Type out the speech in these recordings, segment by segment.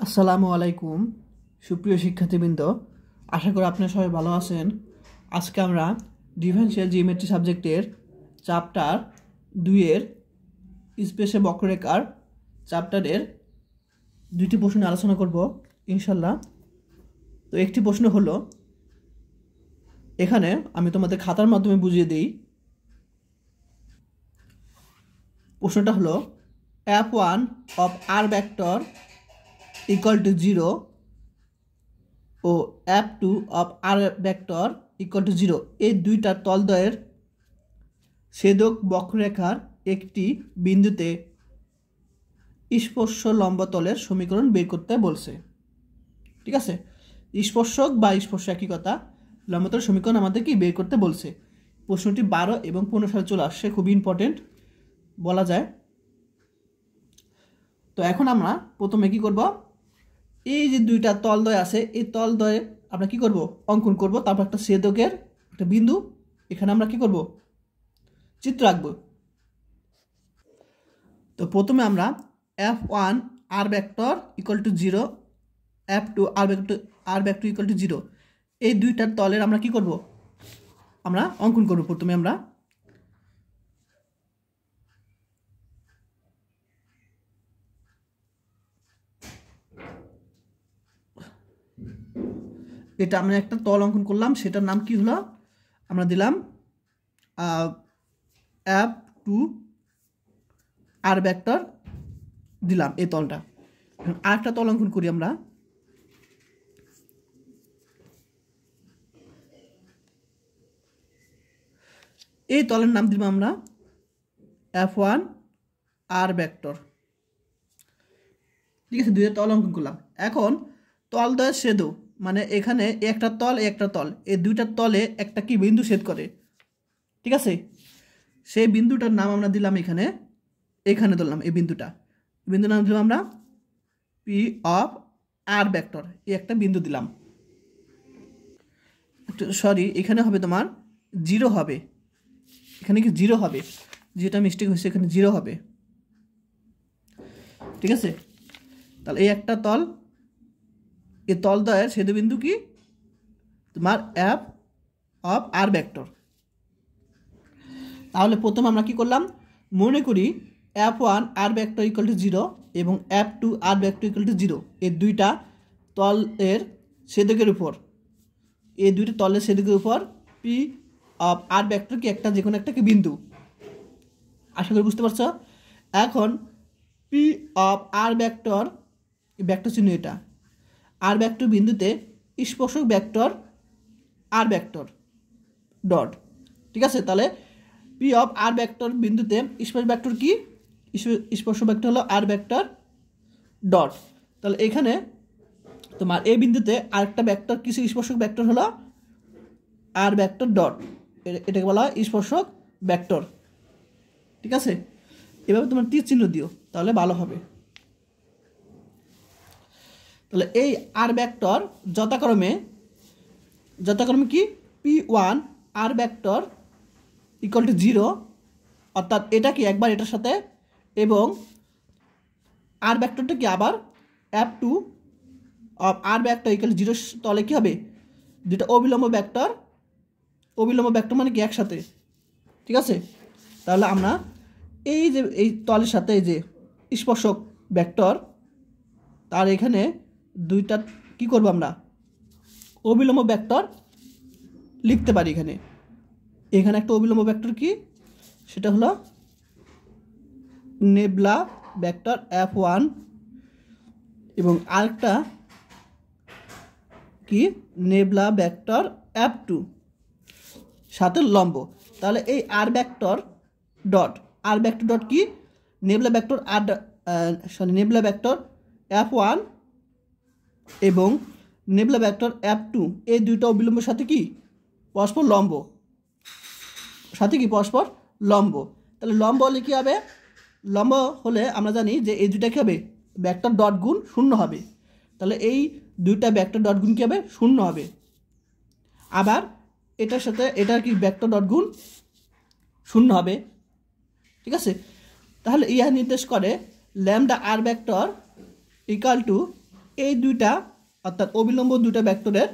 আসসালামু আলাইকুম সুপ্রিয় শিক্ষার্থীবৃন্দ, আশা করি আপনারা সবাই ভালো আছেন। আজকে আমরা ডিফারেনশিয়াল জিওমেট্রি সাবজেক্টের চ্যাপ্টার 2-এর স্পেসে বক্ররেখার চ্যাপ্টারের দুইটি প্রশ্ন নিয়ে আলোচনা করব ইনশাল্লাহ। তো একটি প্রশ্ন হলো, এখানে আমি তোমাদের খাতার মাধ্যমে বুঝিয়ে দিই। প্রশ্নটা হলো f1 of r vector equal to 0 O f2 of r vector equal to 0 এই দুইটা তলদ্বয়ের ছেদক বক্ররেখার একটি বিন্দুতে স্পর্শ লম্ব তলের সমীকরণ বের করতে বলছে। ঠিক আছে, স্পর্শক বা স্পর্শ একই কথা, লম্ব তলের সমীকরণ আমাদের কি বের করতে বলছে। প্রশ্নটি 12 এবং 15 সালে চলে আসছে, খুবই ইম্পর্টেন্ট বলা যায়। তো এখন আমরা প্রথমে কি করব, এই যে দুইটা তলদ্বয় আছে এই তলদ্বয়ে আমরা কি করব, অঙ্কন করব। তারপর একটা ছেদকের একটা বিন্দু এখানে আমরা কি করব, চিত্র আঁকব। তো প্রথমে আমরা f1 r vector equal to 0, f2 r vector equal to 0 এই দুইটার তলের আমরা কি করব, আমরা অঙ্কন করব। প্রথমে আমরা এটা আমরা একটা তল অঙ্কন করলাম, সেটার নাম কি হলো, আমরা দিলাম f2 r vector দিলাম এই তলটা। আরেকটা তল অঙ্কন করি আমরা, এই তলের নাম দিলাম আমরা f1 r vector। ঠিক আছে, দুইটা তল অঙ্কন করলাম। এখন তলদ্বয়ের ছেদ, মানে এখানে একটা তল একটা তল, এই দুইটার তলে একটা কি বিন্দু ছেদ করে। ঠিক আছে, সেই বিন্দুটার নাম আমরা দিলাম এখানে ধরলাম এই বিন্দুর নাম দিলাম আমরা পি অফ আর ভেক্টর। এই একটা বিন্দু দিলাম, সরি এখানে হবে তোমার 0 হবে, এখানে কি 0 হবে, যেটা মিস্টেক হয়েছে এখানে 0 হবে। ঠিক আছে, তাহলে এই একটা তল, এই তলদ্বয়ের ছেদবিন্দু কি তোমার f অফ r ভেক্টর। তাহলে প্রথম আমরা কি করলাম, মনে করি f1 r vector equal to 0 এবং f2 r vector equal to 0 এই দুইটা তলের ছেদকের উপর, এই দুইটা তলের ছেদকের উপর p অফ r ভেক্টর কি একটা, যে কোনো একটা কি বিন্দু। আশা করি বুঝতে পারছো। এখন p of r vector, vector চিহ্ন এটা, আর ভেক্টর বিন্দুতে স্পর্শক ভেক্টর আর ভেক্টর ডট। ঠিক আছে, তাহলে পি অফ আর ভেক্টর বিন্দুতে স্পর্শ ভেক্টর কি, স্পর্শ ভেক্টর হলো আর ভেক্টর ডট। তাহলে এখানে তোমার এই বিন্দুতে আরেকটা ভেক্টর কিছু স্পর্শক ভেক্টর হলো আর ভেক্টর ডট, এটাকে বলা হয় স্পর্শক ভেক্টর। ঠিক আছে, এভাবে তোমার তীর চিহ্ন দিও তাহলে ভালো হবে। তাহলে এই আর ভেক্টর যথাক্রমে কি p1 R vector equal to 0, অর্থাৎ এটা কি একবার এটার সাথে, এবং আর ভেক্টরটা কি আবার f2 of r vector equal to 0 তলে কি হবে, দুটো অবিলম্ব ভেক্টর মানে কি একসাথে। ঠিক আছে, তাহলে আমরা এই যে এই তলের সাথে এই যে স্পর্শক ভেক্টর, তার এখানে দুইটা কি করব, আমরা অবিলম্ব ভেক্টর লিখতে পারি। এখানে একটা অবিলম্ব ভেক্টর কি, সেটা হলো নেবলা ভেক্টর f1 এবং আরেকটা কি নেবলা ভেক্টর f2 সাথে লম্ব। তাহলে এই আর ভেক্টর ডট কি nabla vector nabla vector f1 এবং নেবলা ভেক্টর f2 এই দুইটা অবিলম্বের সাথে কি পরস্পর লম্ব। তাহলে লম্ব হলে কি হবে, লম্ব হলে আমরা জানি যে এই দুইটা কি হবে, ভেক্টর ডট গুণ 0 হবে। তাহলে এই দুইটা ভেক্টর ডট গুণ কি হবে, 0 হবে। আবার এটার সাথে এটার কি ভেক্টর ডট গুণ 0 হবে। ঠিক আছে, তাহলে ইহা নির্দেশ করে lambda r vector equal to এই দুইটা অর্থাৎ অবিলম্ব দুইটা ভেক্টরের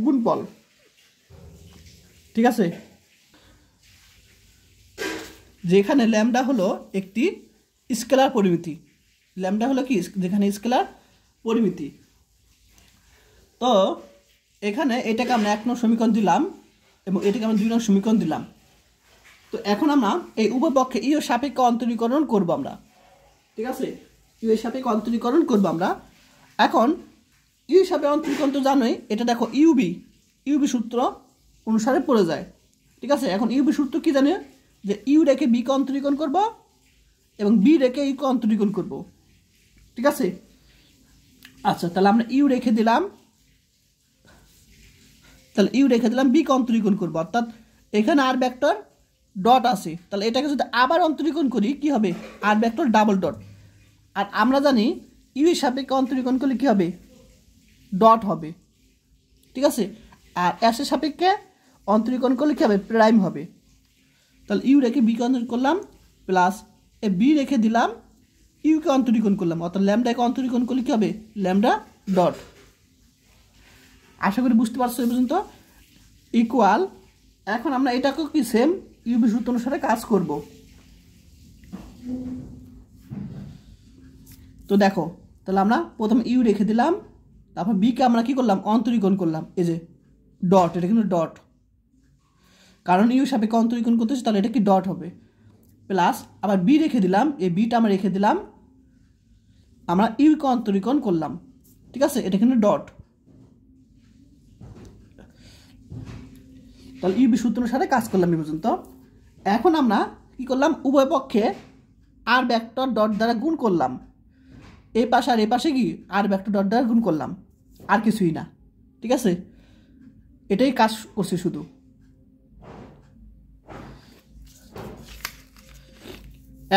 গুণফল। ঠিক আছে, যেখানে ল্যামডা হলো একটি স্কেলার পরিমিতি। ল্যামডা হলো কি, যেখানে স্কেলার পরিমিতি। তো এখানে এটাকে আমরা 1 নং সমীকরণ দিলাম এবং এটাকে আমরা 2 নং সমীকরণ দিলাম। তো এখন আমরা এই উভয় পক্ষে ইউ সাপেক্ষে অন্তরীকরণ করব আমরা। ঠিক আছে, ইউ এর সাপেক্ষে অন্তরীকরণ করব আমরা। এখন ইউ সাপেক্ষে অন্তরীকরণ তো জানোই, এটা দেখো ইউবি সূত্র অনুসারে পড়ে যায়। ঠিক আছে, এখন ইউবি সূত্র কি জানে, যে ইউ রেখে বিকে অন্তরীকরণ করব এবং বি রেখে ইউকে অন্তরীকরণ করব। ঠিক আছে, আচ্ছা তাহলে আমরা ইউ রেখে দিলাম, বিকে অন্তরীকরণ করব, অর্থাৎ এখানে আর ভেক্টর ডট আছে, তাহলে এটাকে যদি আবার অন্তরীকরণ করি কি হবে, আর ভেক্টর ডাবল ডট। আর আমরা জানি ইউ এর সাপেক্ষে অন্তরীকরণ করলে কি হবে, ডট হবে। ঠিক আছে, আর এস এর সাপেক্ষে অন্তরীকরণ করলে কি হবে, প্রাইম হবে। তাহলে ইউ রেখে বিকে অন্তরীকরণ করলাম, প্লাস এ বি রেখে দিলাম, ইউকে অন্তরীকরণ করলাম, অর্থাৎ ল্যামডাকে অন্তরীকরণ করলে কি হবে, ল্যামডা ডট। আশা করি বুঝতে পারছো এই পর্যন্ত। ইকুয়াল, এখন আমরা এটাকেও কি সেম ইউবি সূত্র অনুসারে কাজ করব। তো দেখো, তাহলে আমরা প্রথমে ইউ রেখে দিলাম, তারপর বিকে আমরা কি করলাম, অন্তরীকরণ করলাম, এই যে ডট, এটা কিন্তু ডট, কারণ ইউ সাপেক্ষে অন্তরীকরণ করতেছি, তাহলে এটা কি ডট হবে। প্লাস আবার বি রেখে দিলাম, এই বিটা আমরা রেখে দিলাম, আমরা ইউকে অন্তরীকরণ করলাম। ঠিক আছে, এটা কিন্তু ডট। তাহলে ইউবি সূত্র অনুসারে কাজ করলাম এই পর্যন্ত। এখন আমরা কি করলাম, উভয় পক্ষে আর ভেক্টর ডট দ্বারা গুণ করলাম, এই পাশে আর এই পাশে কি আর ভেক্টর ডট দ্বারা গুণ করলাম, আর কিছুই না। ঠিক আছে, এটাই কাজ করছি শুধু।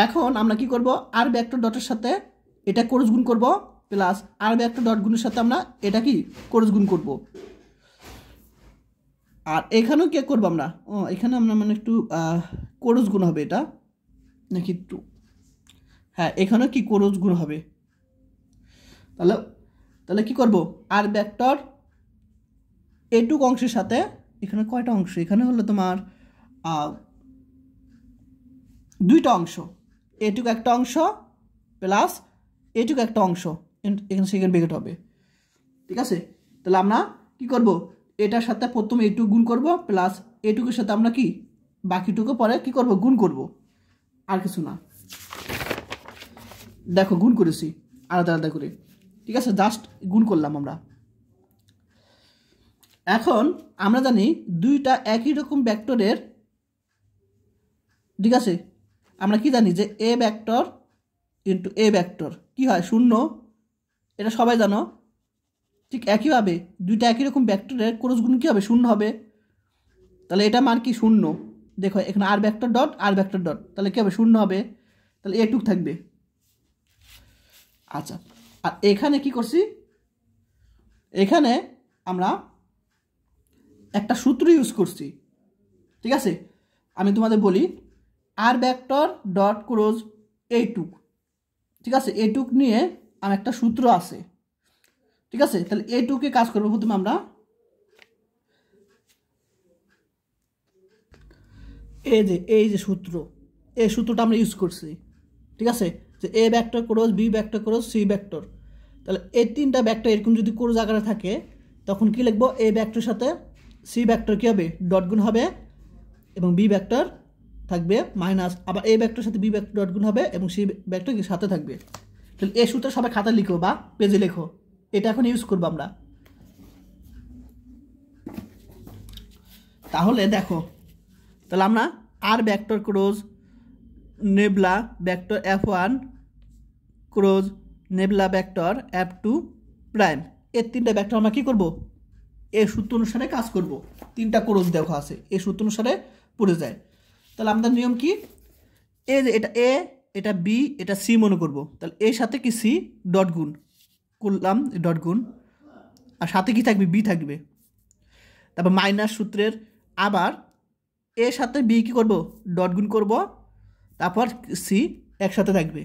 এখন আমরা কি করব, আর ভেক্টর ডটের সাথে এটা ক্রস গুণ করব, প্লাস আর ভেক্টর ডট গুণের সাথে আমরা এটা কি ক্রস গুণ করব। আর এখানেও কি করবো আমরা, এখানে আমরা মানে একটু ক্রস গুণ হবে, এটা নাকি একটু, হ্যাঁ এখানেও কি ক্রস গুণ হবে। তাহলে কি করব, আর ভেক্টর এটুক অংশের সাথে, এখানে কয়টা অংশ, এখানে হলো তোমার দুইটা অংশ, এটুক একটা অংশ প্লাস এটুক একটা অংশ, এখানে সেকেন্ড ব্র্যাকেট হবে। ঠিক আছে, তাহলে আমরা কি করব, এটার সাথে প্রথমে এটুক গুণ করব, প্লাস এটুকের সাথে আমরা কি বাকিটুকু পরে কি করব, গুণ করব, আর কিছু না। দেখো গুণ করেছি আলাদা আলাদা করে। ঠিক আছে, জাস্ট গুণ করলাম আমরা। এখন আমরা জানি দুইটা একই রকম ভেক্টরের, ঠিক আছে, আমরা কি জানি যে a vector into A vector কি হয়, 0, এটা সবাই জানো। ঠিক একইভাবে দুইটা একই রকম ভেক্টরের ক্রস গুণ কী হবে, 0 হবে। তাহলে এটা মান কি 0, দেখো এখানে আর ভেক্টর ডট আর ভেক্টর ডট, তাহলে কী হবে, 0 হবে। তাহলে এটুক থাকবে। আচ্ছা, আর এখানে কি করছি, এখানে আমরা একটা সূত্র ইউজ করছি। ঠিক আছে, আমি তোমাদের বলি, আর ভেক্টর ডট ক্রস এইটুক। ঠিক আছে, এইটুক নিয়ে আমার একটা সূত্র আছে। ঠিক আছে, তাহলে এইটুকে কাজ করবো প্রথমে আমরা, এই যে সূত্র, এই সূত্রটা আমরা ইউজ করছি। ঠিক আছে, যে a vector cross b vector cross c vector. তাহলে এই তিনটা ভেক্টর এরকম যদি ক্রস আকারে থাকে, তখন কি লিখবো, এ ভেক্টরের সাথে সি ভেক্টর কী হবে, ডট গুণ হবে, এবং বি ভেক্টর থাকবে মাইনাস, আবার এ ভেক্টরের সাথে বি ভেক্টর ডট গুণ হবে, এবং সি ভেক্টর কি সাথে থাকবে। তাহলে এই সূত্র সবাই খাতা লিখো বা পেজে লেখো, এটা এখন ইউজ করবো আমরা। তাহলে দেখো, তাহলে আমরা আর vector cross nabla vector F1 cross nabla vector F2 prime, এর তিনটা ভেক্টর আমরা কী করবো, এই সূত্র অনুসারে কাজ করব। তিনটা ক্রস দেখা আছে, এই সূত্র অনুসারে পড়ে যায়। তাহলে আমাদের নিয়ম কি, এ যে এটা এ, এটা বি, এটা সি মনে করব। তাহলে এর সাথে কি সি ডট গুণ করলাম, ডট গুণ, আর সাথে কি থাকবে, বি থাকবে। তারপর মাইনাস সূত্রের আবার এর সাথে বি কী করব, ডট গুণ করব, তারপর সি একসাথে থাকবে।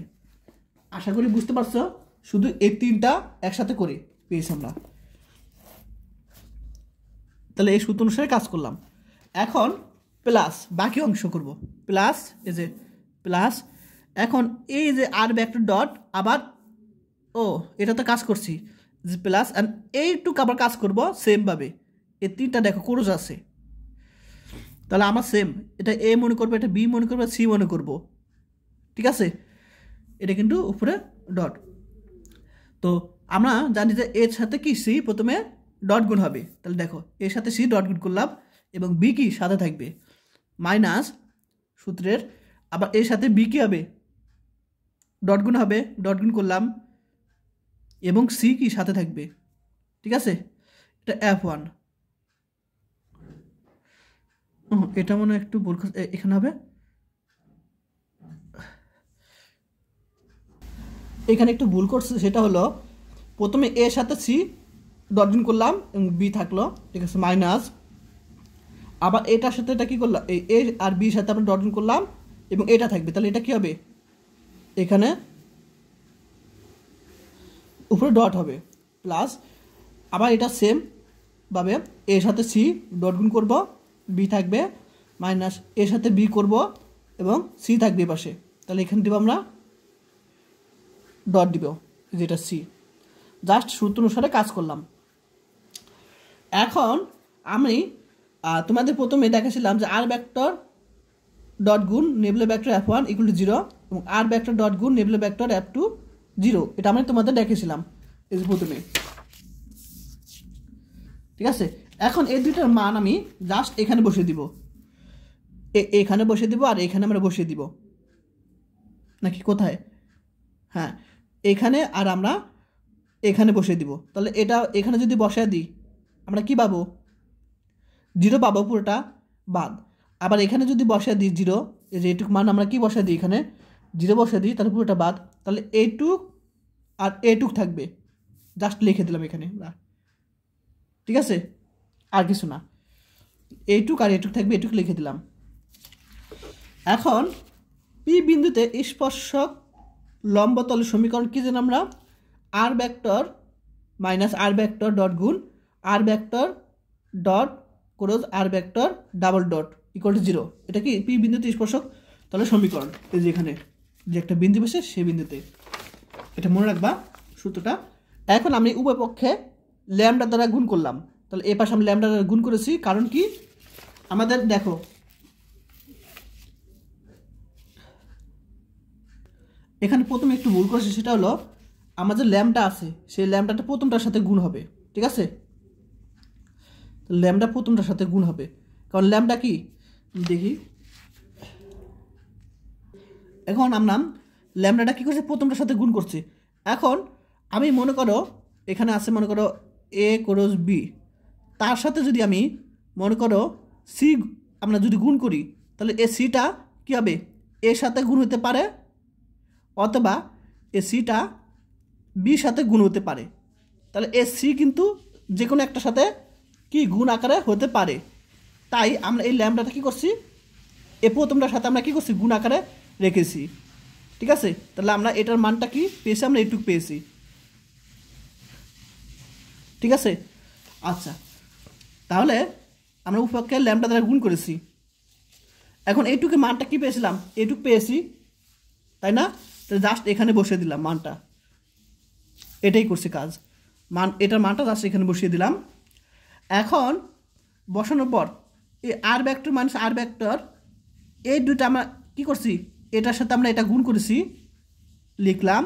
আশা করি বুঝতে পারছো। শুধু এই তিনটা একসাথে করে পেয়েছি আমরা। তাহলে এই সূত্র অনুসারে কাজ করলাম। এখন প্লাস বাকি অংশ করব, প্লাস এই যে প্লাস, এখন এই যে আর ভেক্টর ডট আবার এটা তো কাজ করছি যে প্লাস, অ্যান্ড এইটুকু আবার কাজ করব সেমভাবে। এই তিনটা দেখো ক্রস আছে, তাহলে আমার সেম এটা এ মনে করবো, এটা বি মনে করবো, সি মনে করব, ঠিক আছে। এটা কিন্তু উপরে ডট। তো আমরা জানি যে এর সাথে কি সি প্রথমে ডট গুণ হবে, তাহলে দেখো এর সাথে সি ডট গুণ করলাম এবং বি কি সাথে থাকবে মাইনাস সূত্রের, আবার এর সাথে বি কি হবে ডট গুণ হবে, ডট গুণ করলাম এবং সি কি সাথে থাকবে, ঠিক আছে। এটা F1, এটা মনে হয় একটু ভুল এখানে হবে, এখানে একটু ভুল করছে, সেটা হলো প্রথমে এর সাথে সি ডট গুণ করলাম এবং বি থাকলো, ঠিক আছে, মাইনাস আবার এটার সাথে এটা কী করলাম, এই এ আর বির সাথে আমরা ডট গুণ করলাম এবং এটা থাকবে, তাহলে এটা কী হবে এখানে উপরে ডট হবে প্লাস, আবার এটা সেম ভাবে এর সাথে সি ডট গুণ করব, বি থাকবে মাইনাস এর সাথে বি করব এবং সি থাকবে পাশে, তাহলে এখানে দেব আমরা ডট দিব, যেটা সি। জাস্ট সূত্র অনুসারে কাজ করলাম। এখন আমি তোমাদের প্রথমে দেখাছিলাম যে আর ভেক্টর ডট গুণ নেবুলার ভেক্টর F1 ইকুয়াল টু 0 এবং আর ভেক্টর ডট গুণ নেবুলার ভেক্টর F2 0, এটা আমি তোমাদের দেখেছিলাম এই যে প্রথমে, ঠিক আছে। এখন এই দুইটার মান আমি জাস্ট এখানে বসিয়ে দিব, এখানে বসিয়ে দিব আর এখানে আমরা বসিয়ে দিব, নাকি কোথায়, হ্যাঁ এখানে, আর আমরা এখানে বসিয়ে দিব। তাহলে এটা এখানে যদি বসায় দিই আমরা কি পাবো 0 পাবো, পুরোটা বাদ। আবার এখানে যদি বসায় দিই 0, এই যে এইটুক মান আমরা কি বসায় দিই এখানে 0 বসায় দিই, তাহলে পুরোটা বাদ, তাহলে এইটুক আর এইটুক থাকবে, জাস্ট লিখে দিলাম এখানে, ঠিক আছে, আর কিছু না, এইটুক আর এইটুক থাকবে, এইটুক লিখে দিলাম। এখন পি বিন্দুতে স্পর্শক লম্বতলের সমীকরণ কি জানি আমরা, আর vector minus r vector dot গুণ r vector dot cross r vector double dot equal to 0, এটা কি পি বিন্দুতে স্পর্শক তলের সমীকরণ। এই যে এখানে যে একটা বিন্দু বসে সেই বিন্দুতে, এটা মনে রাখবা সূত্রটা। এখন আমি উভয় পক্ষে ল্যামডা দ্বারা গুণ করলাম, তাহলে এই পাশে আমি ল্যামডা দ্বারা গুণ করেছি, কারণ কি আমাদের দেখো এখানে প্রথমে একটু ভুল করেছি, সেটা হলো আমাদের ল্যামডা আছে সেই ল্যামডাটা প্রথমটার সাথে গুণ হবে, ঠিক আছে, ল্যামডা প্রথমটার সাথে গুণ হবে, কারণ ল্যামডা কি দেখি, এখন আমরা ল্যামডাটা কী করছে প্রথমটার সাথে গুণ করছি। এখন আমি মনে করো এখানে আছে মনে করো এ ক্রস বি, তার সাথে যদি আমি মনে করো সি আমরা যদি গুণ করি, তাহলে এ সিটা কী হবে এর সাথে গুণ হতে পারে, অথবা এ সিটা বির সাথে গুণ হতে পারে, তাহলে এ সি কিন্তু যে কোনো একটার সাথে কি গুণ আকারে হতে পারে। তাই আমরা এই ল্যামডাটা কী করছি এ প্রথমটার সাথে আমরা কী করছি গুণ আকারে রেখেছি, ঠিক আছে। তাহলে আমরা এটার মানটা কি পেয়েছি, আমরা এইটুক পেয়েছি, ঠিক আছে। আচ্ছা, তাহলে আমরা উপপক্ষে ল্যামডা দ্বারা গুণ করেছি, এখন এইটুকের মানটা কি পেয়েছিলাম এইটুক পেয়েছি, তাই না, তো জাস্ট এখানে বসিয়ে দিলাম মানটা, এটাই করছি কাজ, মান এটার মানটা জাস্ট এখানে বসিয়ে দিলাম। এখন বসানোর পর এই আর ভেক্টর মাইনাস আর ভেক্টর এই দুটো আমরা কী করছি এটার সাথে আমরা এটা গুণ করেছি, লিখলাম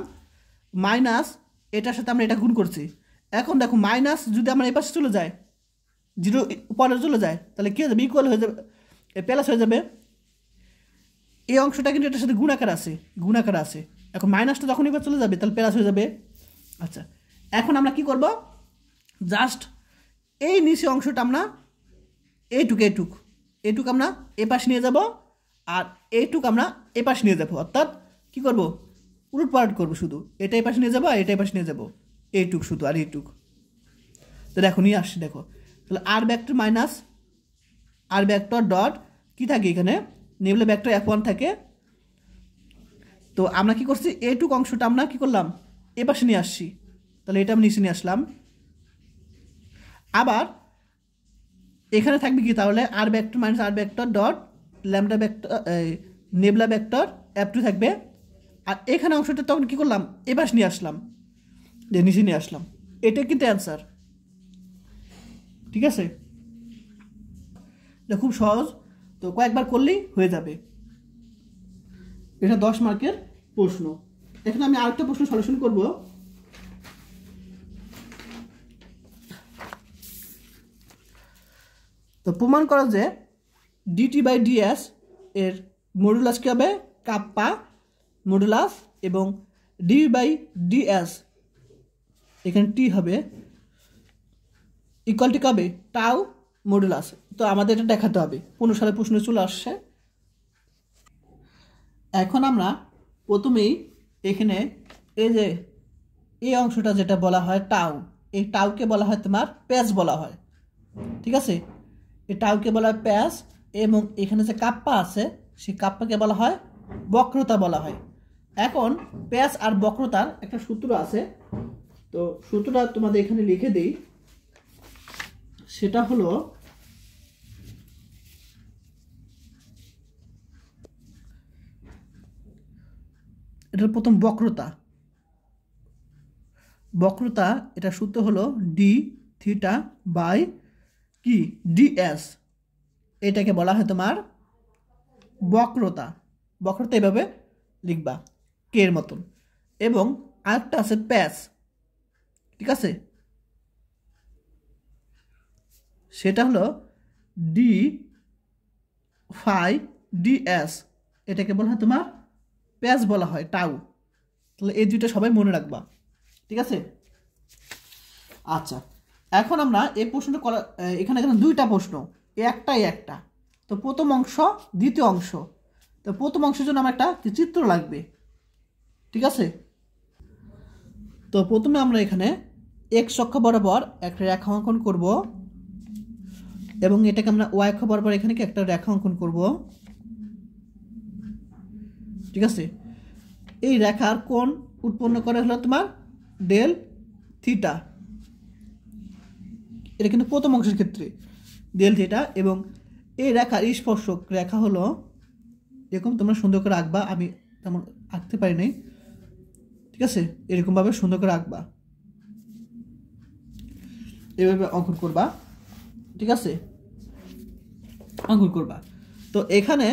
মাইনাস এটার সাথে আমরা এটা গুণ করছি। এখন দেখো মাইনাস যদি আমরা এই পাশে চলে যায় 0 পরে চলে যায়, তাহলে কী হয়ে যাবে ইকুয়াল হয়ে যাবে, প্লাস হয়ে যাবে। এই অংশটা কিন্তু এটার সাথে গুণাকার আছে, এখন মাইনাসটা যখন এবার চলে যাবে তাহলে প্লাস হয়ে যাবে। আচ্ছা, এখন আমরা কি করব, জাস্ট এই নিচে অংশটা আমরা এইটুক আমরা এপাশ নিয়ে যাব আর এইটুক আমরা এপাশ নিয়ে যাব, অর্থাৎ কি করব উলট পালট করবো, শুধু এটা এপাশ নিয়ে যাবো আর এটা এপাশ নিয়ে যাবো, এইটুক শুধু আর এইটুক। তো দেখো নিয়ে আসছি, দেখো তাহলে r vector minus r vector dot কী থাকে এখানে নেবুলার ভেক্টর F1 থাকে। তো আমরা কি করছি এইটুক অংশটা আমরা কি করলাম এ পাশে নিয়ে আসছি, তাহলে এটা আমি নিচে নিয়ে আসলাম। আবার এখানে থাকবে কি তাহলে r vector minus r vector dot lambda vector nabla vector F2 থাকবে। আর এখানে অংশটা তখন কী করলাম, এ পাশে নিয়ে আসলাম, যে নিচে নিয়ে আসলাম। এটাই কিন্তু অ্যান্সার। ঠিক আছে, এটা খুব সহজ, তো কয়েকবার করলেই হয়ে যাবে। এটা 10 মার্কের প্রশ্ন। এখানে আমি আরেকটা প্রশ্ন সলিউশন করব। তো প্রমাণ করা যে dt/ds এর মডুলাস কী হবে, কাপ্পা মডুলাস, এবং d/ds এখানে টি হবে ইকুয়াল টু কবে, টাউ মডুলাস। তো আমাদের এটা দেখাতে হবে, 15 সালে প্রশ্ন চলে আসছে। এখন আমরা প্রথমেই এখানে এই যে এই অংশটা যেটা বলা হয় টাউ, এই টাউকে বলা হয় তোমার প্যাচ বলা হয়। ঠিক আছে, এই টাউকে বলা হয় প্যাচ, এবং এখানে যে কাপ্পা আছে সেই কাপ্পাকে বলা হয় বক্রতা বলা হয়। এখন প্যাচ আর বক্রতার একটা সূত্র আছে, তো সূত্রটা তোমাদের এখানে লিখে দিই। সেটা হলো এটার প্রথম বক্রতা, এটা সূত্র হলো ডি থিটা বাই কি ডিএস, এটাকে বলা হয় তোমার বক্রতা। বক্রতা এভাবে লিখবা কে এর মতন। এবং আরেকটা আছে প্যাচ, ঠিক আছে, সেটা হলো ডি ফাই ডিএস, এটাকে বলা হয় তোমার প্যাচ বলা হয় টাউ। তাহলে এই দুইটা সবাই মনে রাখবা, ঠিক আছে। আচ্ছা, এখন আমরা এই প্রশ্নটা করা, এখানে দুইটা প্রশ্ন, একটা। তো প্রথম অংশ দ্বিতীয় অংশ, তো প্রথম অংশের জন্য আমার একটা চিত্র লাগবে, ঠিক আছে। তো প্রথমে আমরা এখানে এক্স অক্ষ বরাবর একটা রেখা অঙ্কন করব, এবং এটাকে আমরা ওয়াই অক্ষ বরাবর এখানে কি একটা রেখা অঙ্কন করব, ঠিক আছে। এই রেখার কোণ উৎপন্ন করে হলো তোমার ডেল থিটা, এটা কিন্তু প্রথম অংশের ক্ষেত্রে ডেল থিটা। এবং এই রেখার স্পর্শক রেখা হলো এরকম, তোমরা সুন্দর করে আঁকবা, আমি তেমন আঁকতে পারি নাই, ঠিক আছে। এরকমভাবে সুন্দর করে আঁকবা, এভাবে অঙ্কন করবা, ঠিক আছে, অঙ্কন করবা। তো এখানে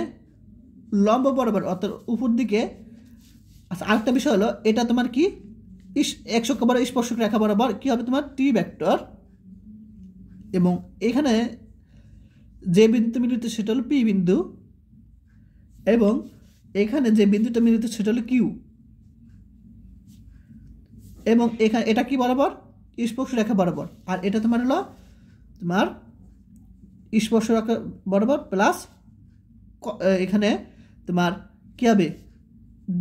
লম্ব বরাবর অর্থাৎ উপর দিকে। আচ্ছা, আরেকটা বিষয় হলো এটা তোমার কি এক্স অক্ষ বরাবর স্পর্শক রেখা বরাবর কি হবে তোমার টি ভেক্টর, এবং এখানে যে বিন্দুতে মিলিত সেটা হলো পি বিন্দু, এবং এখানে যে বিন্দুটা মিলিত সেটা হলো কিউ, এবং এখানে এটা কি বরাবর স্পর্শ রেখা বরাবর, আর এটা তোমার হলো তোমার স্পর্শ রেখা বরাবর প্লাস এখানে তোমার কি হবে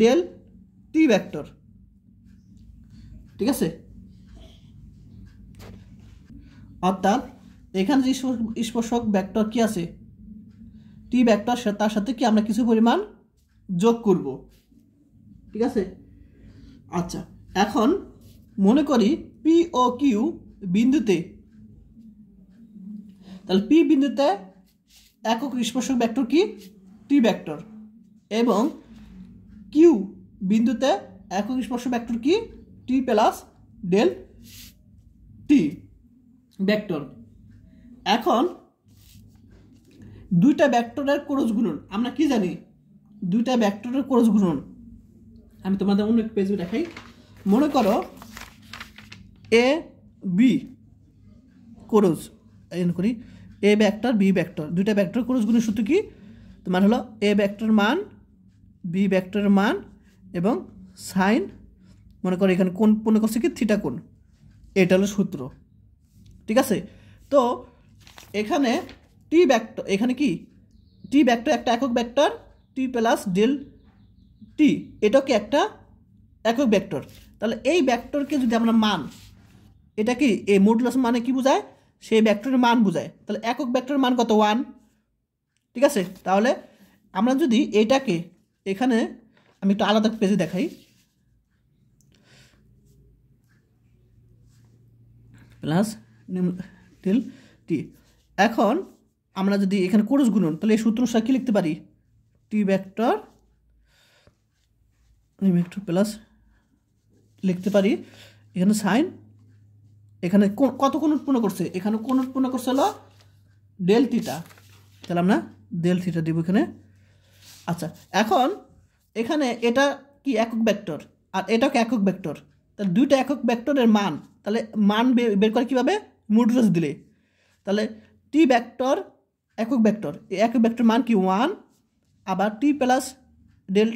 ডেল টি ভেক্টর, ঠিক আছে। অর্থাৎ এখানে যে স্পর্শক ভেক্টর কি আছে টি ভেক্টর, তার সাথে কি আমরা কিছু পরিমাণ যোগ করব, ঠিক আছে। আচ্ছা, এখন মনে করি পি ও কিউ বিন্দুতে, তাহলে পি বিন্দুতে একক স্পর্শক ভেক্টর কি টি ভেক্টর, এবং কিউ বিন্দুতে একক স্পর্শক ভেক্টর কি টি প্লাস ডেল টি ভেক্টর। এখন দুইটা ভেক্টরের ক্রস গুণন আমরা কি জানি, দুইটা ভেক্টরের ক্রস গুণন আমি তোমাদের অন্য একটা পেজে দেখাই। মনে করো এ বি ক্রস করি, এ ভেক্টর বি ভেক্টর, দুইটা ভেক্টর ক্রস গুণের সূত্র কি তোমার হলো এ ভেক্টর মান বি ভেক্টরের মান এবং সাইন, মনে করো এখানে কোণ পূর্ণ করছে কি থিটা কোণ, এটা হলো সূত্র, ঠিক আছে। তো এখানে টি ভেক্টর, এখানে কি টি ভেক্টর একটা একক ভেক্টর টি প্লাস ডেল টি, এটাও কি একটা একক ভেক্টর। তাহলে এই ভেক্টরকে যদি আমরা মান, এটা কি এই মডুলাস মানে কি বোঝায়, সেই ভেক্টরের মান বোঝায়। তাহলে একক ভেক্টরের মান কত 1, ঠিক আছে। তাহলে আমরা যদি এটাকে এখানে আমি একটু আলাদা পেজে দেখাই, প্লাস ডেল টি। এখন আমরা যদি এখানে ক্রস গুণন, তাহলে এই সূত্র অনুসারে কী লিখতে পারি, টি ভেক্টর প্লাস লিখতে পারি এখানে সাইন, এখানে কত কোণ উৎপন্ন করছে, এখানে কোণ উৎপন্ন করছে হলো ডেল থিটা, তাহলে আমরা ডেল থিটা দেব এখানে। আচ্ছা, এখন এখানে এটা কি একক ভেক্টর আর এটাও কি একক ভেক্টর, তাহলে দুইটা একক ভেক্টরের মান, তাহলে মান বের করে কীভাবে, মডুলাস দিলে। তাহলে টি ভেক্টর একক ভেক্টর, এই একক ভেক্টর মান কি 1, আবার টি প্লাস ডেল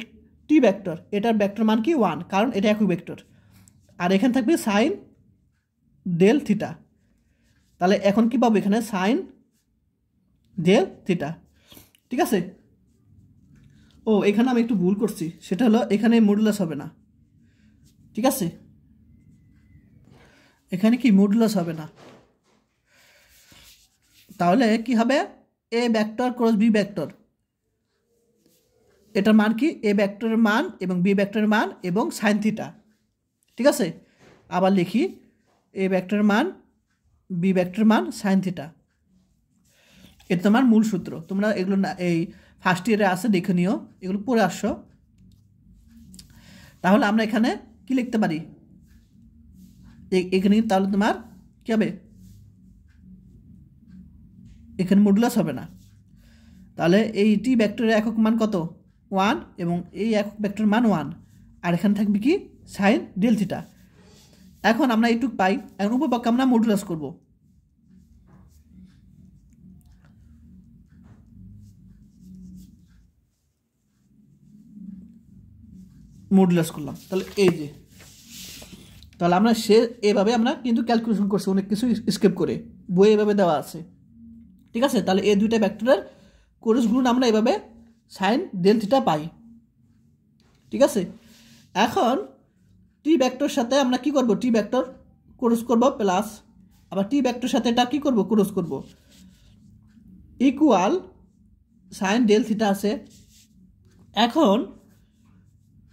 টি ভেক্টর, এটার ভেক্টর মান কি 1, কারণ এটা একক ভেক্টর। আর এখানে থাকবে সাইন ডেল থিটা, তাহলে এখন কি পাবো, এখানে সাইন ডেল থিটা। ঠিক আছে। ও এখানে আমি একটু ভুল করছি, সেটা হলো এখানে মডুলাস হবে না। ঠিক আছে, এখানে কি মডুলাস হবে না, তাহলে কি হবে, a vector cross b vector, এটার মান কি, এ ভেক্টরের মান এবং বি ভেক্টরের মান এবং সাইন থিটা। ঠিক আছে, আবার লিখি এ ভেক্টরের মান, বি ভেক্টরের মান, সাইন থিটা। এটা তোমার মূল সূত্র, তোমরা এগুলো না এই ফার্স্ট ইয়ারে আছে দেখে নিও, এগুলো পড়ে আসছো। তাহলে আমরা এখানে কি লিখতে পারি, এখানে তাহলে তোমার কী হবে, এখানে মডুলাস হবে না। তাহলে এই টি ভেক্টরের একক মান কত, 1, এবং এই একক ভেক্টরের মান 1, আর এখানে থাকবে কি সাইন ডেল থিটা। এখন আমরা এইটুক পাই, এখন উপপাদ্য আমরা মডুলাস করব। মডুলাস করলাম, তাহলে এই যে, তাহলে আমরা এভাবে আমরা কিন্তু ক্যালকুলেশন করছি, অনেক কিছু স্কিপ করে, বইয়ে এভাবে দেওয়া আছে। ঠিক আছে, তাহলে এই দুইটা ভেক্টরের ক্রস গুণন আমরা এভাবে সাইন ডেল থিটা পাই। ঠিক আছে, এখন টি ভেক্টর সাথে আমরা কি করব, টি ভেক্টর ক্রস করব প্লাস, আবার টি ভেক্টর সাথে এটা কি করব, ক্রস করব, ইকুয়াল সাইন ডেল থিটা আছে। এখন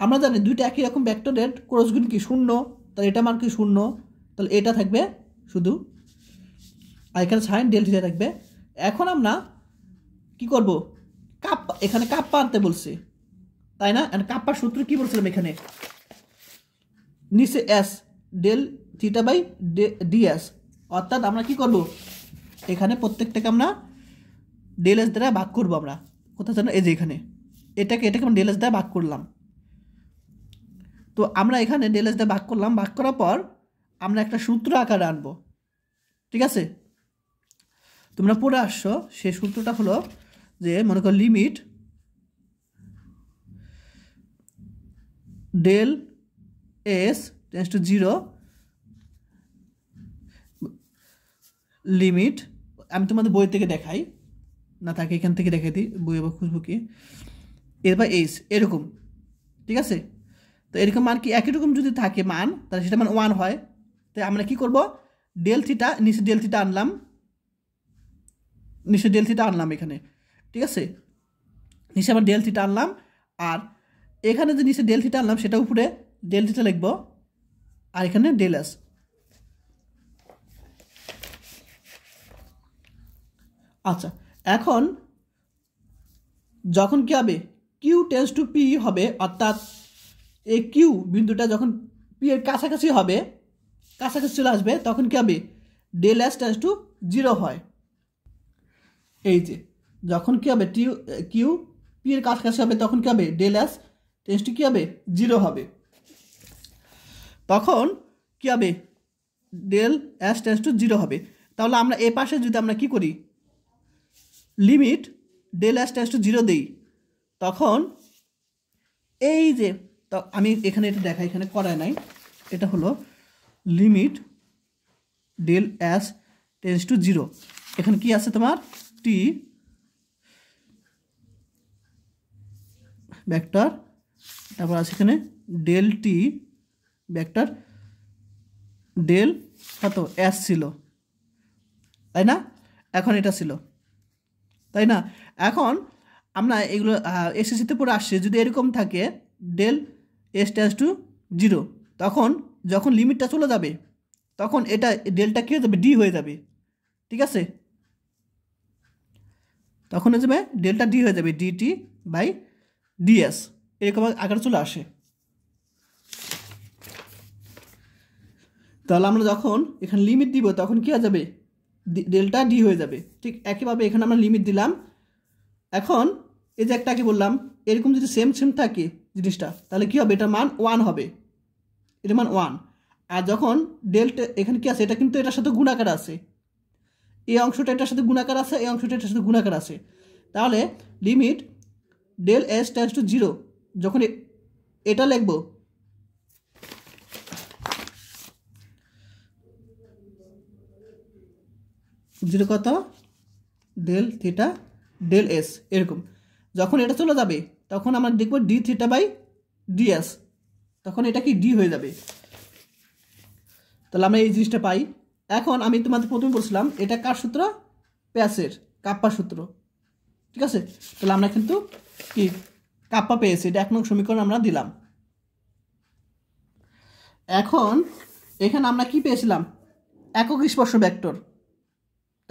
আমরা জানি দুইটা একই রকম ভেক্টরের ক্রস গুণ কি 0, তাহলে এটা মান কি 0, তাহলে এটা থাকবে শুধু, আর এখানে সাইন ডেল থিটা থাকবে। এখন আমরা কি করব, কাপ্পা, এখানে কাপ্পা আনতে বলছে, তাই না, কাপ্পার সূত্র কি বলছিলাম, এখানে নিচে s del theta by ds, অর্থাৎ আমরা কি করব, এখানে প্রত্যেকটাকে আমরা ডেল এস দ্বারা ভাগ করবো। আমরা কোথায় জানো, এই যে এখানে এটাকে আমরা ডেল এস দ্বারা ভাগ করলাম। তো আমরা এখানে ডেল এস দ্বারা ভাগ করলাম, ভাগ করার পর আমরা একটা সূত্র আকারে আনবো। ঠিক আছে, তোমরা পড়ে আসছো, সেই সূত্রটা হলো যে, মনে করো limit del s tends to 0, limit, আমি তোমাদের বই থেকে দেখাই, না থাকে এখান থেকে দেখাই দিই, বই আবার খুঁজবো কি, এরপর এইস এরকম। ঠিক আছে, তো এরকম মান কি একই রকম যদি থাকে মান, তাহলে সেটা মান 1 হয়। তাই আমরা কি করব, ডেল থিটা, নিচে ডেল থিটা আনলাম, নিচে ডেল থিটা আনলাম এখানে। ঠিক আছে, নিচে আবার ডেল থিটা আনলাম, আর এখানে যে নিচে ডেল থিটা আনলাম সেটা উপরে ডেল থিটা লিখবো, আর এখানে ডেল এস। আচ্ছা, এখন যখন কি হবে, কিউ টেন্ডস টু পি হবে, অর্থাৎ এই কিউ বিন্দুটা যখন পি এর কাছাকাছি হবে, কাছাকাছি চলে আসবে, তখন কি হবে, ডেল এস টেন্ডস টু 0 হয়। এই যে যখন কি হবে, কিউ পি এর কাছাকাছি হবে, তখন কি হবে, ডেল এস টেন্ডস টু কি হবে, 0 হবে। তখন কি হবে, ডেল এস টেন্ডস টু 0 হবে। তাহলে আমরা এ পাশে যদি আমরা কি করি, limit del s tends to 0 দেই, তখন এই যে, তো আমি এখানে এটা দেখাই, এখানে করায় নাই, এটা হলো limit del s tends to 0, এখানে কি আছে তোমার, টি ভেক্টর, তারপর আছে এখানে ডেল টি ভেক্টর, ডেল কত এস ছিল, তাই না, এখন এটা ছিল, তাই না। এখন আমরা এগুলো এসএসসিতে পড়ে আসছে, যদি এরকম থাকে ডেল এস টেন্ডস টু 0, তখন যখন লিমিটটা চলে যাবে, তখন এটা ডেলটা কী হয়ে যাবে, ডি হয়ে যাবে। ঠিক আছে, তখন হয়ে যাবে ডেলটা ডি হয়ে যাবে, ডিটি বাই ডিএস, এরকম আকারে চলে আসে। তাহলে আমরা যখন এখানে লিমিট দিব তখন কী হয়ে যাবে, ডেলটা ডি হয়ে যাবে। ঠিক একইভাবে এখানে আমরা লিমিট দিলাম। এখন এই যে একটা কি বললাম, এরকম যদি সেম সেম থাকে জিনিসটা, তাহলে কী হবে, এটার মান 1 হবে, এটার মান 1। আর যখন ডেল্টা এখানে কি আছে, এটা কিন্তু এটার সাথে গুণাকার আছে, এই অংশটা এটার সাথে গুণাকার আছে, এই অংশটা এটার সাথে গুণাকার আছে। তাহলে limit del s tends to 0, যখন এটা লিখব, জিরো কত, ডেল থিটা ডেল এস, এরকম যখন এটা চলে যাবে তখন আমরা দেখব ডি থিটা বাই ডিএস, তখন এটা কি ডি হয়ে যাবে। তাহলে আমরা এই জিনিসটা পাই। এখন আমি তোমাদের প্রথমে বলছিলাম এটা কার সূত্র, প্যাসের কাপ্পা সূত্র। ঠিক আছে, তাহলে আমরা কিন্তু কি কাপ্পা পেয়েছি, এটা 1 নং সমীকরণ আমরা দিলাম। এখন এখানে আমরা কি পেয়েছিলাম, একক স্পর্শ ভেক্টর,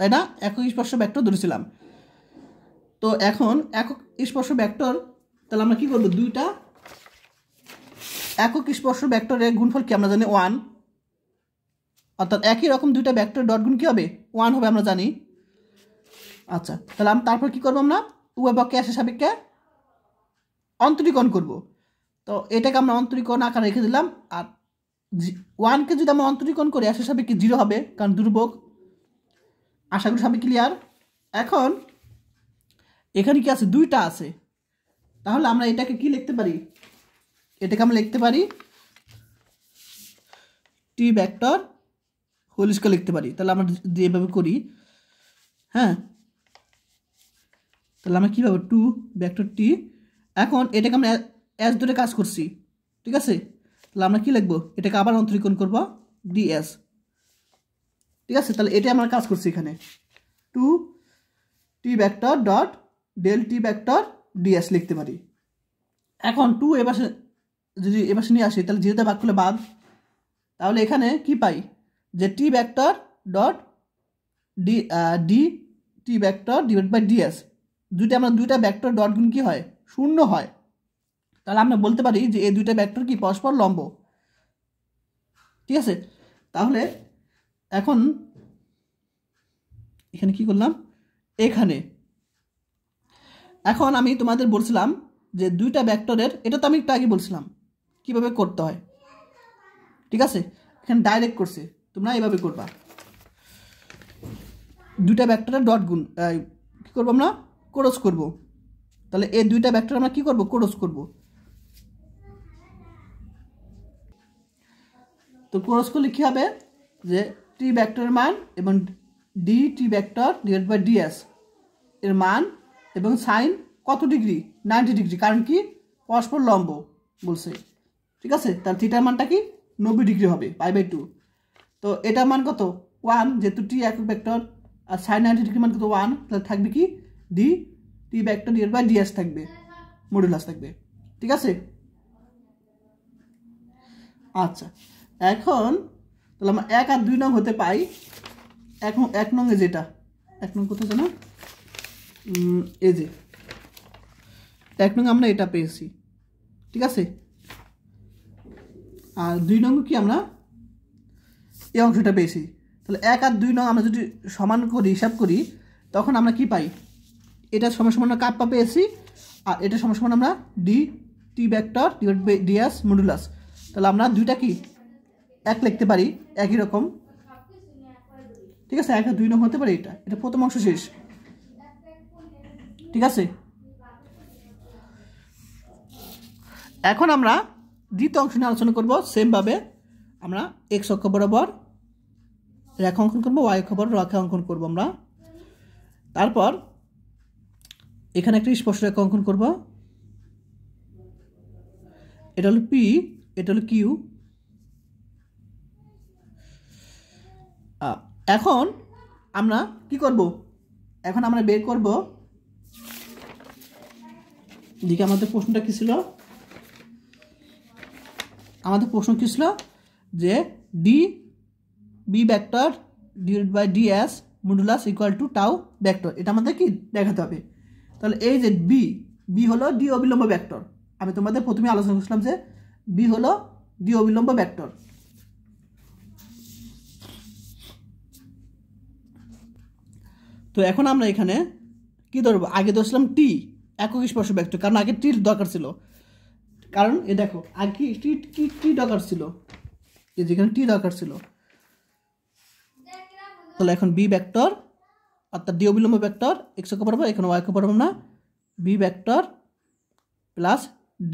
তাই না, একক স্পর্শ ভেক্টর ধরেছিলাম। তো এখন একক স্পর্শ ভেক্টর, তাহলে আমরা কি করব, দুইটা একক স্পর্শ ভেক্টরের গুণফল কি আমরা জানি 1, অর্থাৎ একই রকম দুইটা ভেক্টর ডট গুণ কী হবে, 1 হবে আমরা জানি। আচ্ছা, তাহলে তারপর কি করব, আমরা উভয় পক্ষে এসে সাপেক্ষে অন্তরীকরণ করব। তো এটাকে আমরা অন্তরীকরণ আকারে রেখে দিলাম। আর 1কে যদি আমরা অন্তরীকরণ করি এসে সাপেক্ষে 0 হবে, কারণ দুর্ভোগ। আশা করি সবই ক্লিয়ার। এখন এখানে কি আছে, দুইটা আছে, তাহলে আমরা এটাকে কি লিখতে পারি, এটাকে আমরা লিখতে পারি টি ভেক্টর হোল স্কয়ার লিখতে পারি। তাহলে আমরা যেভাবে করি, হ্যাঁ, তাহলে আমরা কীভাবে 2 ভেক্টর টি, এখন এটাকে আমরা এস ধরে কাজ করছি। ঠিক আছে, তাহলে আমরা কি লিখবো, এটাকে আবার অন্তরীকরণ করব ডিএস। ঠিক আছে, তাহলে এটা আমরা কাজ করছি এখানে 2 টি vector dot del t vector ds লিখতে পারি। এখন 2 এপাশে যদি এপাশে নিয়ে আসি, তাহলে 0 ভাগ করলে বাদ, তাহলে এখানে কি পাই, যে t vector dot d t vector divide by ds, দুইটা ভেক্টর ডট গুণ কি হয়, 0 হয়। তাহলে আমরা বলতে পারি যে এই দুইটা ভেক্টর কি পরস্পর লম্ব। ঠিক আছে, তাহলে এখন এখানে কি করলাম, এখানে এখন আমি তোমাদের বলছিলাম যে দুইটা ভেক্টরের, এটা তো আমি একটু আগে বলছিলাম কিভাবে করতে হয়। ঠিক আছে, এখানে ডাইরেক্ট করছে, তোমরা এইভাবে করবা, দুইটা ভেক্টরের ডট গুণ কী করবো আমরা, ক্রস করব। তাহলে এই দুইটা ভেক্টর আমরা কি করব, ক্রস করব। তো ক্রস করলে কী হবে, যে টি ভেক্টরের মান এবং d t vector divide by ds এর মান এবং সাইন কত ডিগ্রি, 90 ডিগ্রি, কারণ কি পরস্পর লম্ব বলছে। ঠিক আছে, তার থিটার মানটা কি 90 ডিগ্রি হবে, π/2। তো এটার মান কত 1, যেহেতু টি একক ভেক্টর, আর সাইন 90 ডিগ্রি মান কত 1, তাহলে থাকবে কি d t vector divide by ds থাকবে, মডুলাস থাকবে। ঠিক আছে, আচ্ছা, এখন তাহলে আমরা 1 আর 2 নং হতে পাই। এখন 1 নং এ যেটা, 1 নং কোথায় জানো, এই যে 1 নং আমরা এটা পেয়েছি। ঠিক আছে, আর 2 নং কি আমরা এই অংশটা পেয়েছি। তাহলে 1 আর 2 নং আমরা যদি সমান করি, হিসাব করি, তখন আমরা কি পাই, এটা সমান সমান কাপ্পা পেয়েছি, আর এটা সমান সমান আমরা d t vector divide by ds modulus. তাহলে আমরা দুইটা কি 1 লিখতে পারি একই রকম। ঠিক আছে, 1 আর 2 নং হতে পারে, এটা প্রথম অংশ শেষ। ঠিক আছে, এখন আমরা দ্বিতীয় অংশ নিয়ে আলোচনা করব। সেমভাবে আমরা এক্স অক্ষ বরাবর রেখা অঙ্কন করবো, ওয়াই অক্ষ বরাবর রেখা অঙ্কন করবো আমরা। তারপর এখানে একটা স্পর্শ রেখা অঙ্কন করব, এটা হলো পি, এটা হলো কিউ। এখন আমরা কি করব, এখন আমরা বের করব, দিকে আমাদের প্রশ্নটা কি ছিল, আমাদের প্রশ্ন কি ছিল যে d b vector divide by ds modulus equal to tau vector, এটা আমাদের কি দেখাতে হবে। তাহলে এই যে বি হলো ডি অবিলম্ব ভেক্টর, আমি তোমাদের প্রথমে আলোচনা করছিলাম যে বি হলো ডি অবিলম্ব ভেক্টর। তো এখন আমরা এখানে কি ধরবো, আগে ধরছিলাম টি একক স্পর্শ ভেক্টর, কারণ আগে টির দরকার ছিল, কারণ এ দেখো আগে টি দরকার ছিল, যেখানে টি দরকার ছিল। তাহলে এখন বি ভেক্টর অর্থাৎ ডি অবিলম্ব ভেক্টর এক্স অক্ষ বরাবর, এখানে ওয়াই অক্ষ বরাবর না, বি ভেক্টর প্লাস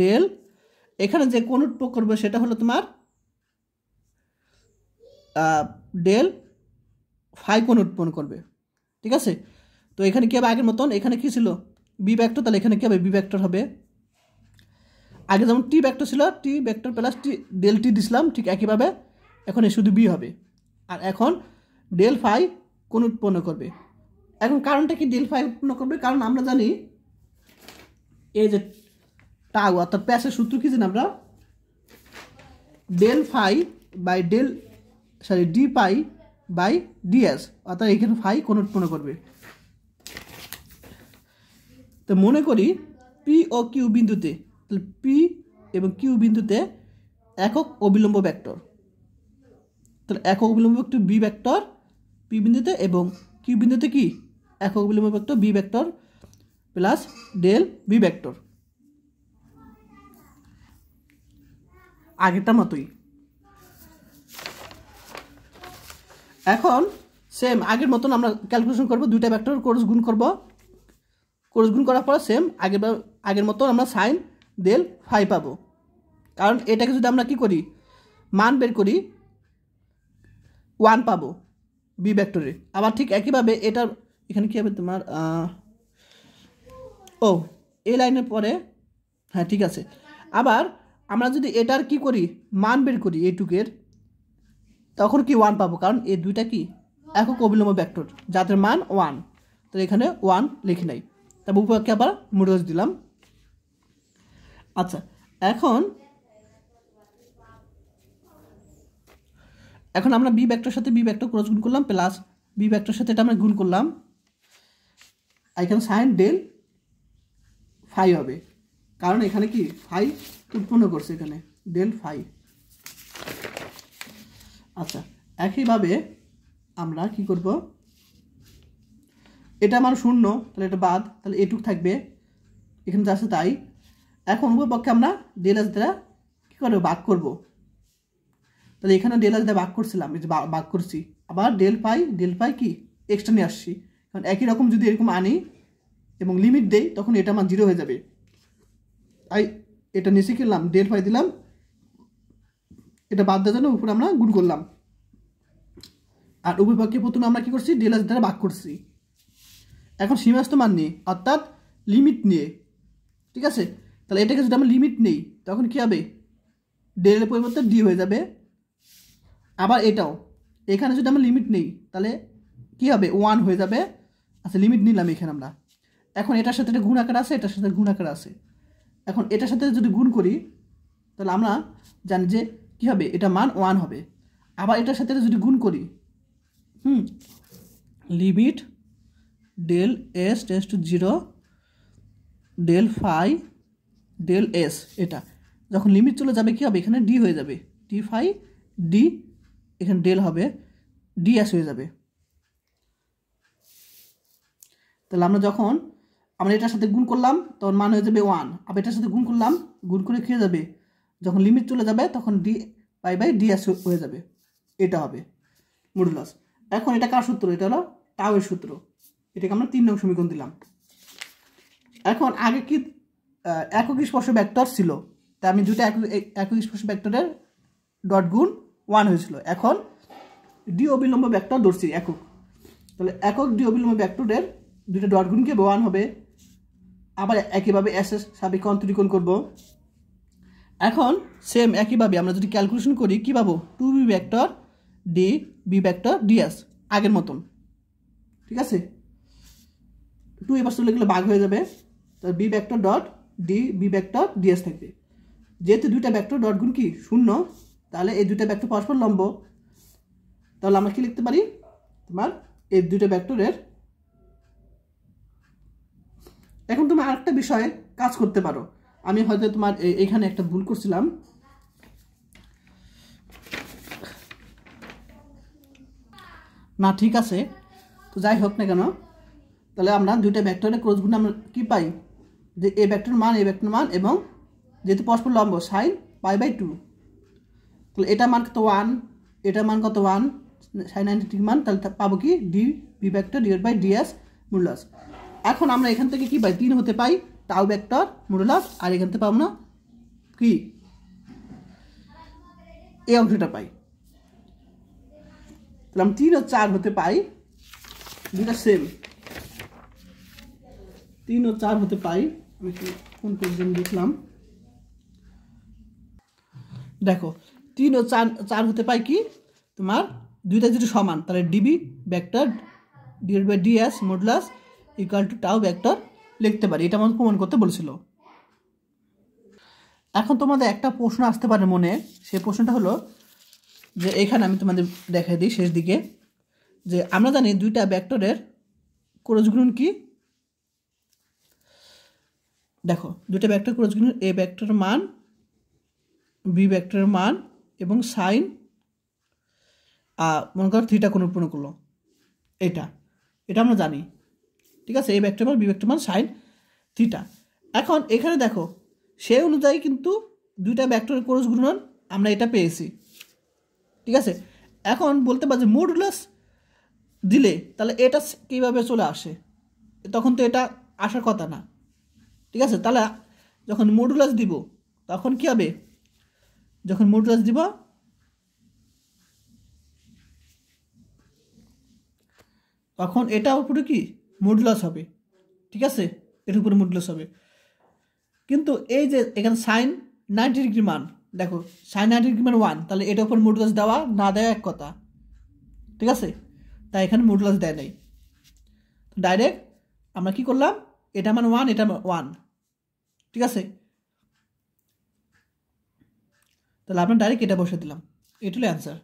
ডেল, এখানে যে কোণ উৎপন্ন করবে সেটা হলো তোমার ডেল ফাই কোণ উৎপন্ন করবে, ঠিক আছে। তো এখানে কি হবে আগের মতন, এখানে কি ছিল বি ভেক্টর, তাহলে এখানে কি হবে বি ভেক্টর হবে। আগে যেমন টি ভেক্টর ছিল টি ভেক্টর প্লাস টি ডেল টি দিছিলাম, ঠিক একইভাবে এখন শুধু বি হবে। আর এখন ডেল ফাই কোণ উৎপন্ন করবে। এখন কারণটা কি ডেল ফাই উৎপন্ন করবে, কারণ আমরা জানি এই যে টাউ অর্থাৎ প্যাসের সূত্র কি জানি আমরা, del phi by d pi by ds, অর্থাৎ এখানে ফাই কোণ উৎপন্ন করবে। তো মনে করি পি ও কিউ বিন্দুতে, তাহলে পি এবং কিউ বিন্দুতে একক অবিলম্ব ভেক্টর, তাহলে একক অবিলম্ব ভেক্টর বি ভেক্টর পি বিন্দুতে এবং কিউ বিন্দুতে কি একক অবিলম্ব vector b vector plus del b vector, আগেরটার মতোই। এখন সেম আগের মতন আমরা ক্যালকুলেশন করব, দুইটা ভেক্টর ক্রস গুণ করব, ক্রস গুণ করার পর সেম আগের মতন আমরা সাইন ডেল ফাই পাবো। কারণ এটাকে যদি আমরা কি করি মান বের করি 1 পাবো বি ভেক্টরে। আবার ঠিক একইভাবে এটার এখানে কী হবে তোমার ও এই লাইনের পরে, হ্যাঁ ঠিক আছে। আবার আমরা যদি এটার কি করি মান বের করি এইটুকের, তখন কি 1 পাবো, কারণ এই দুইটা কি একক অবিলম্ব ভেক্টর যাদের মান 1, তো এখানে 1 লিখি নাই, তবে উপপক্ষে আবার মডুলাস দিলাম। আচ্ছা এখন আমরা বি ভেক্টর সাথে বি ভেক্টর ক্রস গুণ করলাম, প্লাস বি ভেক্টর সাথে এটা আমরা গুণ করলাম, এখানে সাইন ডেল ফাই হবে, কারণ এখানে কি ফাই উৎপন্ন করছে এখানে ডেল ফাই। আচ্ছা একইভাবে আমরা কি করব, এটা আমার 0, তাহলে এটা বাদ, তাহলে এটুক থাকবে, এখানে যা আছে তাই। এখন উভয় পক্ষে আমরা ডেল এস দ্বারা কী করবো ভাগ করব, তাহলে এখানে ডেল এস দ্বারা ভাগ করছিলাম, এই যে ভাগ করছি, আবার ডেল পাই কি এক্সট্রা নিয়ে আসছি, কারণ একই রকম যদি এরকম আনি এবং লিমিট দেই তখন এটা আমার 0 হয়ে যাবে, তাই এটা নিচে কিনলাম ডেল ফাই দিলাম, এটা বাদ দেওয়ার জন্য উপরে আমরা গুণ করলাম। আর উভয় পক্ষে প্রথমে আমরা কি করছি ডেল এস দ্বারা ভাগ করছি। এখন সীমাস্ত মান নিয়ে অর্থাৎ লিমিট নিয়ে, ঠিক আছে। তাহলে এটাকে যদি আমরা লিমিট নেই তখন কী হবে ডেলের পরিবর্তে ডি হয়ে যাবে। আবার এটাও এখানে যদি আমরা লিমিট নেই তাহলে কী হবে 1 হয়ে যাবে। আচ্ছা লিমিট নিলাম এখানে আমরা, এখন এটার সাথে এটা গুণ আকার আছে, এটার সাথে গুণ আকার আছে, এখন এটার সাথে যদি গুণ করি তাহলে আমরা জানি যে কী হবে এটা মান 1 হবে। আবার এটার সাথে যদি গুণ করি limit del s tends to 0 del phi del s, এটা যখন লিমিট চলে যাবে কী হবে এখানে ডি হয়ে যাবে, ডি ফাই ডি, এখানে ডেল হবে ডি এস হয়ে যাবে। তাহলে আমরা এটার সাথে গুণ করলাম তখন মান হয়ে যাবে 1, আবার এটার সাথে গুণ করলাম, গুণ করে খেয়ে যাবে, যখন লিমিট চলে যাবে তখন d pi by d s হয়ে যাবে, এটা হবে মডুলাস। এখন এটা কার সূত্র, এটা হলো টাউয়ের সূত্র, এটাকে আমরা 3 নং সমীকরণ দিলাম। এখন আগে কি একক স্পর্শ ভেক্টর ছিল, তাই আমি দুটো একক স্পর্শ ভেক্টরের ডট গুণ 1 হয়েছিল, এখন ডি অবিলম্ব ভেক্টর ধরছি একক, তাহলে একক ডি অবিলম্ব ভেক্টরের দুটো ডট গুণকে 1 হবে। আবার একইভাবে এস এস সাপেক্ষে অন্তরীকরণ করব। এখন সেম একইভাবে আমরা যদি ক্যালকুলেশন করি কী পাবো 2b vector d b vector ds আগের মতন, ঠিক আছে। 2 এবার চলে গেলে ভাগ হয়ে যাবে, তাহলে b vector dot d b vector ds থাকবে। যেহেতু দুইটা ভেক্টর ডট গুণ কি 0, তাহলে এই দুইটা ভেক্টর পরস্পর লম্ব, তাহলে আমরা কি লিখতে পারি, তোমার এই দুইটা ভেক্টরের। এখন তুমি আরেকটা বিষয়ে কাজ করতে পারো। আমি হয়তো তোমার এখানে একটা ভুল করছিলাম, না ঠিক আছে, তো যাই হোক না কেন, তাহলে আমরা দুইটা ভেক্টরের ক্রস গুণ আমরা কি পাই, যে এ ভেক্টর মান এ ভেক্টর মান, এবং যেহেতু পরস্পর লম্ব sin π/2, তাহলে এটা মান কত 1, এটা মান কত 1 sin 90 মান, তাহলে পাবো কি d b vector divide by ds modulus. এখন আমরা এখান থেকে কি পাই, 3 হতে পাই টাউ ভেক্টর মডুলাস, আর এখান থেকে পাবো না কি এই অংশটা পাই। তাহলে আমরা 3 ও 4 হতে পাই, দুটা সেম, 3 ও 4 হতে পাই। আমি কোন পর্যন্ত দেখলাম, দেখো 3 ও 4 হতে পাই কি তোমার দুইটা যদি সমান, তাহলে db vector divide by ds modulus equal to tau vector লিখতে পারি। এটা আমাদের প্রমাণ করতে বলেছিল। এখন তোমাদের একটা প্রশ্ন আসতে পারে মনে, সেই প্রশ্নটা হলো যে এখানে আমি তোমাদের দেখাই দিই শেষ দিকে, যে আমরা জানি দুইটা ভেক্টরের ক্রস গুণন কি। দেখো দুইটা ভেক্টর ক্রস গুণন, এ ভেক্টরের মান বি ভেক্টরের মান এবং সাইন মনে করো থিটা কোণ উৎপন্ন করলো, এটা আমরা জানি, ঠিক আছে। এ ভেক্টর মান বি ভেক্টর মান সাইন থিটা। এখন এখানে দেখো সেই অনুযায়ী কিন্তু দুইটা ভেক্টরের ক্রস গুণন আমরা এটা পেয়েছি, ঠিক আছে। এখন বলতে পারি যে মডুলাস দিলে তাহলে এটা কীভাবে চলে আসে, তখন তো এটা আসার কথা না, ঠিক আছে। তাহলে যখন মডুলাস দিব তখন কি হবে, যখন মডুলাস দিব তখন এটার উপরে কি মডুলাস হবে, ঠিক আছে, এর উপরে মডুলাস হবে। কিন্তু এই যে এখানে সাইন 90 ডিগ্রি মান, দেখো সাইন 90 ডিগ্রি মান 1, তাহলে এটার উপর মডুলাস দেওয়া না দেওয়া এক কথা, ঠিক আছে। তাই এখানে মডুলাস দেয় নাই, ডাইরেক্ট আমরা কি করলাম, এটা মান 1 এটা 1, ঠিক আছে। তাহলে আমরা ডাইরেক্ট এটা বসে দিলাম, এটা হলো অ্যান্সার।